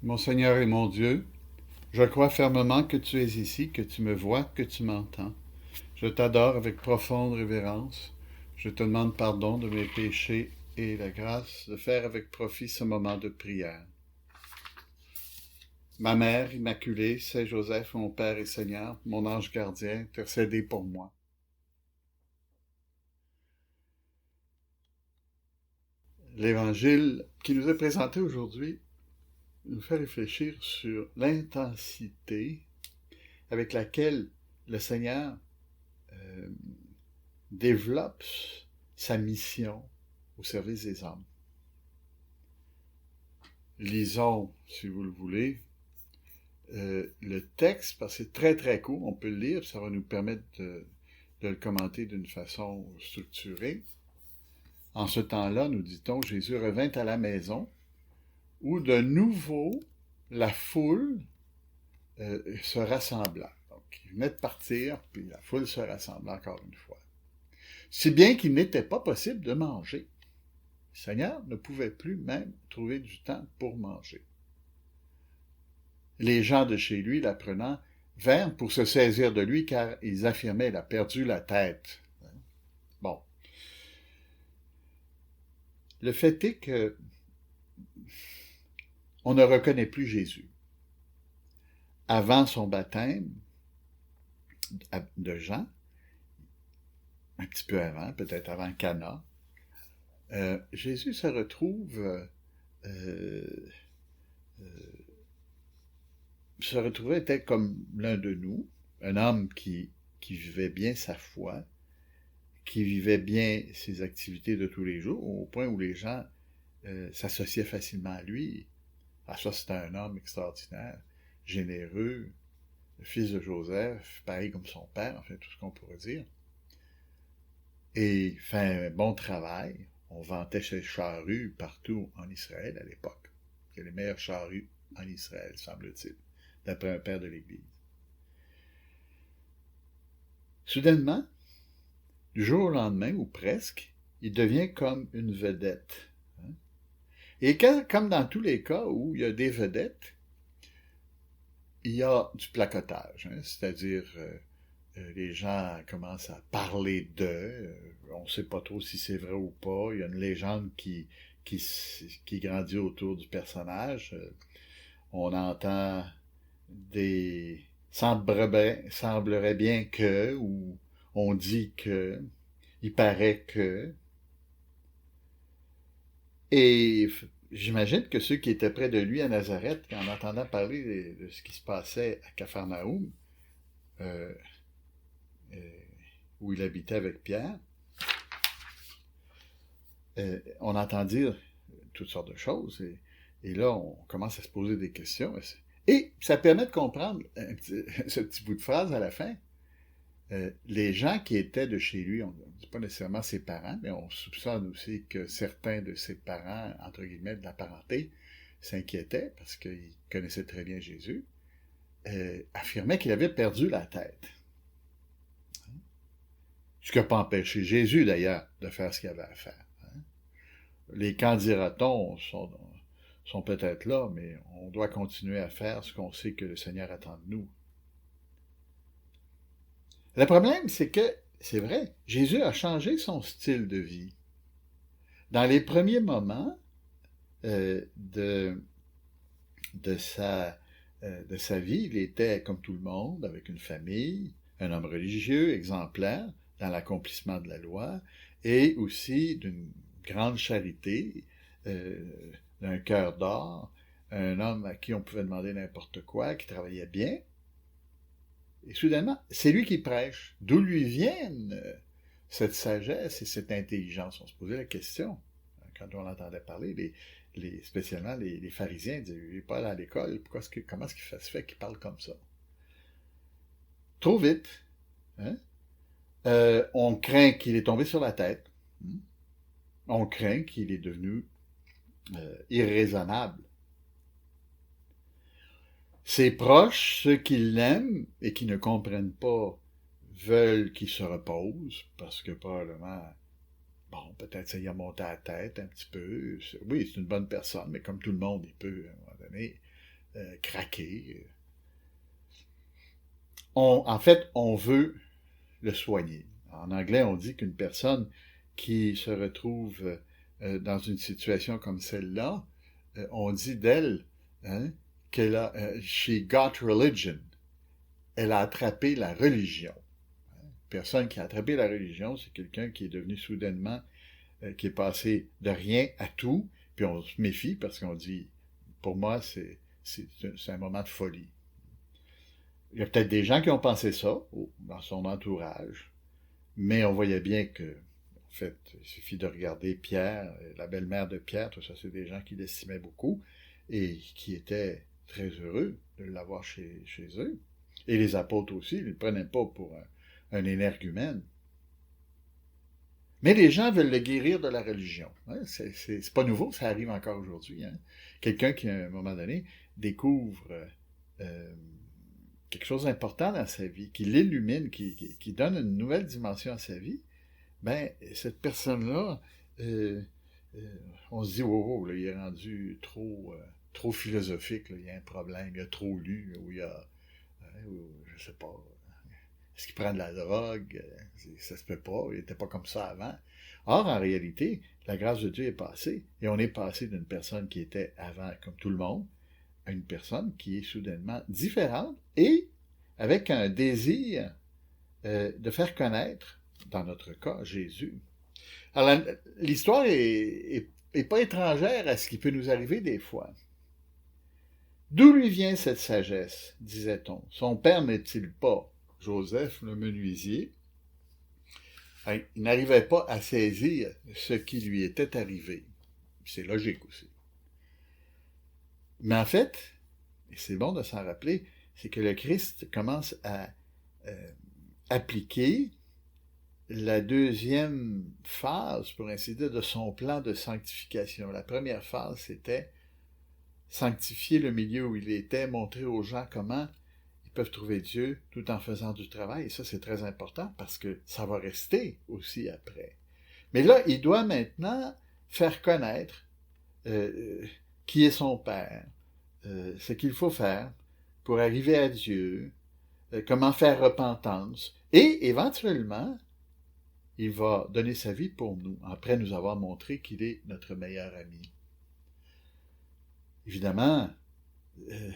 Mon Seigneur et mon Dieu, je crois fermement que tu es ici, que tu me vois, que tu m'entends. Je t'adore avec profonde révérence. Je te demande pardon de mes péchés et la grâce de faire avec profit ce moment de prière. Ma mère immaculée, Saint Joseph, mon Père et Seigneur, mon ange gardien, intercédez pour moi. L'évangile qui nous est présenté aujourd'hui nous fait réfléchir sur l'intensité avec laquelle le Seigneur euh, développe sa mission au service des hommes. Lisons, si vous le voulez, le texte, parce que c'est très très court, on peut le lire, ça va nous permettre de le commenter d'une façon structurée. En ce temps-là, nous dit-on, Jésus revint à la maison, où de nouveau la foule se rassembla. Donc, il venait de partir, puis la foule se rassembla encore une fois. Si bien qu'il n'était pas possible de manger. Le Seigneur ne pouvait plus même trouver du temps pour manger. Les gens de chez lui, l'apprenant, vinrent pour se saisir de lui car ils affirmaient qu'il a perdu la tête. Bon. Le fait est que on ne reconnaît plus Jésus. Avant son baptême de Jean, un petit peu avant, peut-être avant Cana, Jésus se retrouve se retrouvait était comme l'un de nous, un homme qui vivait bien sa foi, qui vivait bien ses activités de tous les jours, au point où les gens s'associaient facilement à lui. Ah, ça, c'était un homme extraordinaire, généreux, le fils de Joseph, pareil comme son père, enfin, tout ce qu'on pourrait dire. Et il fait un bon travail. On vantait ses charrues partout en Israël à l'époque. C'est les meilleures charrues en Israël, semble-t-il, d'après un père de l'Église. Soudainement, du jour au lendemain, ou presque, il devient comme une vedette. Et comme dans tous les cas où il y a des vedettes, il y a du placotage, c'est-à-dire les gens commencent à parler d'eux, on ne sait pas trop si c'est vrai ou pas, il y a une légende qui grandit autour du personnage, on entend des semblerait bien que, ou on dit que, il paraît que, et j'imagine que ceux qui étaient près de lui à Nazareth, en entendant parler de ce qui se passait à Capharnaüm, euh, euh, où il habitait avec Pierre, on entend dire toutes sortes de choses. Et là, on commence à se poser des questions. Et ça permet de comprendre ce petit bout de phrase à la fin. Les gens qui étaient de chez lui, on ne dit pas nécessairement ses parents, mais on soupçonne aussi que certains de ses parents, entre guillemets, de la parenté, s'inquiétaient parce qu'ils connaissaient très bien Jésus, affirmaient qu'il avait perdu la tête. Ce qui n'a pas empêché Jésus, d'ailleurs, de faire ce qu'il avait à faire. Les qu'en dira-t-on sont peut-être là, mais on doit continuer à faire ce qu'on sait que le Seigneur attend de nous. Le problème, c'est que, c'est vrai, Jésus a changé son style de vie. Dans les premiers moments de, de, sa, de sa vie, il était comme tout le monde, avec une famille, un homme religieux, exemplaire, dans l'accomplissement de la loi, et aussi d'une grande charité, d'un cœur d'or, un homme à qui on pouvait demander n'importe quoi, qui travaillait bien. Et soudainement, c'est lui qui prêche. D'où lui viennent cette sagesse et cette intelligence? On se posait la question quand on l'entendait parler. Spécialement les pharisiens disaient, il n'est pas allé à l'école, comment est-ce qu'il se fait qu'il parle comme ça? Trop vite. Hein? On craint qu'il est tombé sur la tête. On craint qu'il est devenu irraisonnable. Ses proches, ceux qui l'aiment et qui ne comprennent pas, veulent qu'il se repose, parce que probablement, bon, peut-être ça y a monté à la tête un petit peu. Oui, c'est une bonne personne, mais comme tout le monde, il peut, à un moment donné, craqué. En fait, on veut le soigner. En anglais, on dit qu'une personne qui se retrouve dans une situation comme celle-là, on dit d'elle qu'elle a she got religion. Elle a attrapé la religion. Une personne qui a attrapé la religion, c'est quelqu'un qui est devenu soudainement, qui est passé de rien à tout, puis on se méfie parce qu'on dit, pour moi, c'est un moment de folie. Il y a peut-être des gens qui ont pensé ça dans son entourage, mais on voyait bien que, en fait, il suffit de regarder Pierre, la belle-mère de Pierre, tout ça, c'est des gens qui l'estimaient beaucoup et qui étaient très heureux de l'avoir chez eux. Et les apôtres aussi, ils ne le prenaient pas pour un énergumène. Mais les gens veulent le guérir de la religion. Hein? C'est pas nouveau, ça arrive encore aujourd'hui. Hein? Quelqu'un qui, à un moment donné, découvre quelque chose d'important dans sa vie, qui l'illumine, qui donne une nouvelle dimension à sa vie, ben cette personne-là, on se dit, oh, là, il est rendu trop philosophique, là, il y a un problème, il a trop lu, ou il a, je sais pas, est-ce qu'il prend de la drogue? Ça se peut pas, il n'était pas comme ça avant. Or, en réalité, la grâce de Dieu est passée, et on est passé d'une personne qui était avant comme tout le monde, à une personne qui est soudainement différente et avec un désir de faire connaître, dans notre cas, Jésus. Alors, l'histoire est pas étrangère à ce qui peut nous arriver des fois. D'où lui vient cette sagesse, disait-on? Son père n'est-il pas Joseph, le menuisier? Il n'arrivait pas à saisir ce qui lui était arrivé. C'est logique aussi. Mais en fait, et c'est bon de s'en rappeler, c'est que le Christ commence à appliquer la deuxième phase, pour ainsi dire, de son plan de sanctification. La première phase, c'était sanctifier le milieu où il était, montrer aux gens comment ils peuvent trouver Dieu tout en faisant du travail. Et ça, c'est très important parce que ça va rester aussi après. Mais là, il doit maintenant faire connaître qui est son Père, ce qu'il faut faire pour arriver à Dieu, comment faire repentance. Et éventuellement, il va donner sa vie pour nous, après nous avoir montré qu'il est notre meilleur ami. Évidemment,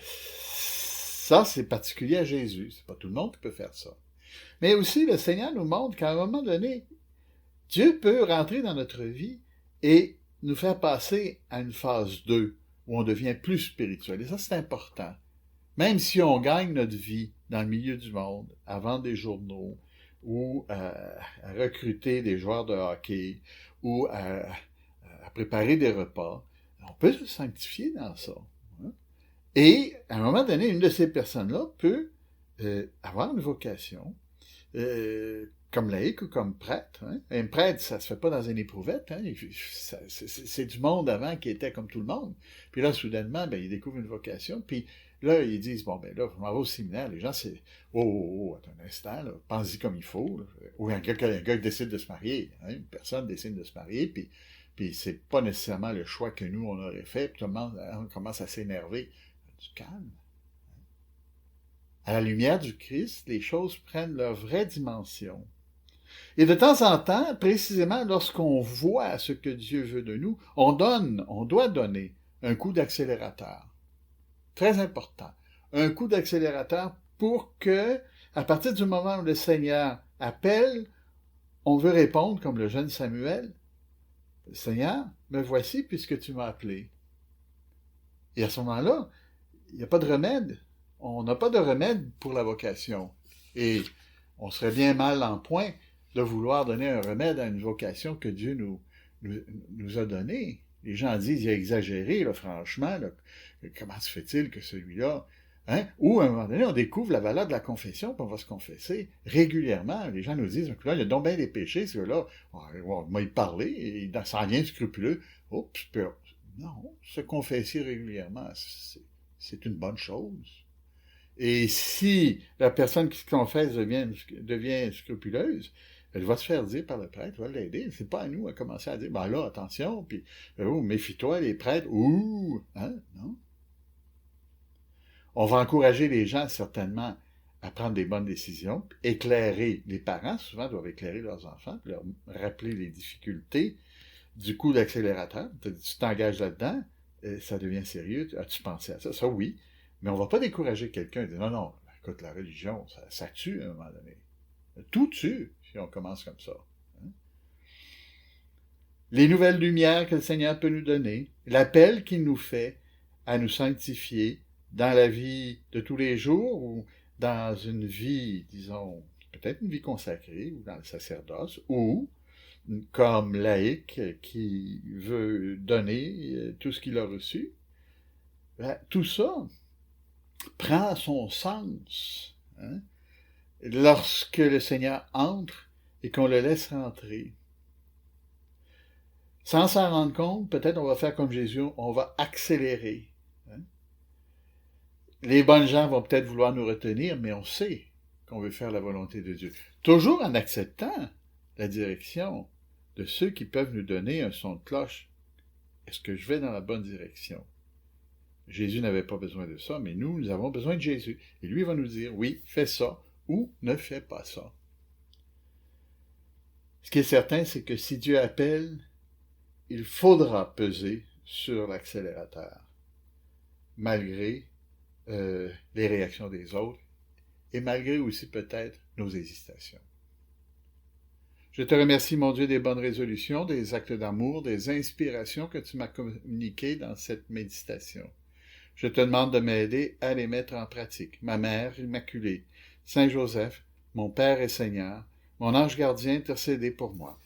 ça, c'est particulier à Jésus. C'est pas tout le monde qui peut faire ça. Mais aussi, le Seigneur nous montre qu'à un moment donné, Dieu peut rentrer dans notre vie et nous faire passer à une phase 2, où on devient plus spirituel. Et ça, c'est important. Même si on gagne notre vie dans le milieu du monde, à vendre des journaux, ou à recruter des joueurs de hockey, ou à préparer des repas, on peut se sanctifier dans ça. Hein? Et à un moment donné, une de ces personnes-là peut avoir une vocation, comme laïc ou comme prêtre. Hein? Un prêtre, ça se fait pas dans une éprouvette. Hein? C'est du monde avant qui était comme tout le monde. Puis là, soudainement, ben, il découvre une vocation. Puis là, ils disent, bon, ben là, je m'en vais au séminaire. Les gens, c'est, attends un instant, pense-y comme il faut. Là. Ou un gars qui décide de se marier. Hein? Une personne décide de se marier, puis c'est pas nécessairement le choix que nous, on aurait fait. Puis tout le monde commence à s'énerver. Du calme. À la lumière du Christ, les choses prennent leur vraie dimension. Et de temps en temps, précisément lorsqu'on voit ce que Dieu veut de nous, on doit donner un coup d'accélérateur. Très important. Un coup d'accélérateur pour que, à partir du moment où le Seigneur appelle, on veut répondre comme le jeune Samuel. Seigneur, me voici puisque tu m'as appelé. Et à ce moment-là, il n'y a pas de remède. On n'a pas de remède pour la vocation. Et on serait bien mal en point de vouloir donner un remède à une vocation que Dieu nous a donnée. Les gens disent, il a exagéré, là, franchement, là, comment se fait-il que celui-là... Hein? Ou, à un moment donné, on découvre la valeur de la confession, puis on va se confesser régulièrement. Les gens nous disent, là, il y a donc bien des péchés, ce gars-là, on m'a parlé, et sans rien scrupuleux. Oups, non, se confesser régulièrement, c'est une bonne chose. Et si la personne qui se confesse devient scrupuleuse, elle va se faire dire par le prêtre, va l'aider. C'est pas à nous à commencer à dire, ben là, attention, puis méfie-toi, les prêtres, hein, non. On va encourager les gens, certainement, à prendre des bonnes décisions, éclairer les parents, souvent doivent éclairer leurs enfants, leur rappeler les difficultés du coup d'accélérateur. Tu t'engages là-dedans, ça devient sérieux, as-tu pensé à ça? Ça, oui, mais on ne va pas décourager quelqu'un et dire, non, non, écoute, la religion, ça tue à un moment donné. Tout tue si on commence comme ça. Hein? Les nouvelles lumières que le Seigneur peut nous donner, l'appel qu'il nous fait à nous sanctifier dans la vie de tous les jours ou dans une vie, disons, peut-être une vie consacrée ou dans le sacerdoce, ou comme laïc qui veut donner tout ce qu'il a reçu, ben, tout ça prend son sens hein, lorsque le Seigneur entre et qu'on le laisse rentrer. Sans s'en rendre compte, peut-être on va faire comme Jésus, on va accélérer. Hein. Les bonnes gens vont peut-être vouloir nous retenir, mais on sait qu'on veut faire la volonté de Dieu. Toujours en acceptant la direction de ceux qui peuvent nous donner un son de cloche. Est-ce que je vais dans la bonne direction? Jésus n'avait pas besoin de ça, mais nous avons besoin de Jésus. Et lui va nous dire, oui, fais ça ou ne fais pas ça. Ce qui est certain, c'est que si Dieu appelle, il faudra peser sur l'accélérateur, malgré les réactions des autres et malgré aussi peut-être nos hésitations. Je te remercie, mon Dieu, des bonnes résolutions, des actes d'amour, des inspirations que tu m'as communiquées dans cette méditation. Je te demande de m'aider à les mettre en pratique. Ma Mère Immaculée, Saint Joseph, mon Père et Seigneur, mon ange gardien, intercédez pour moi.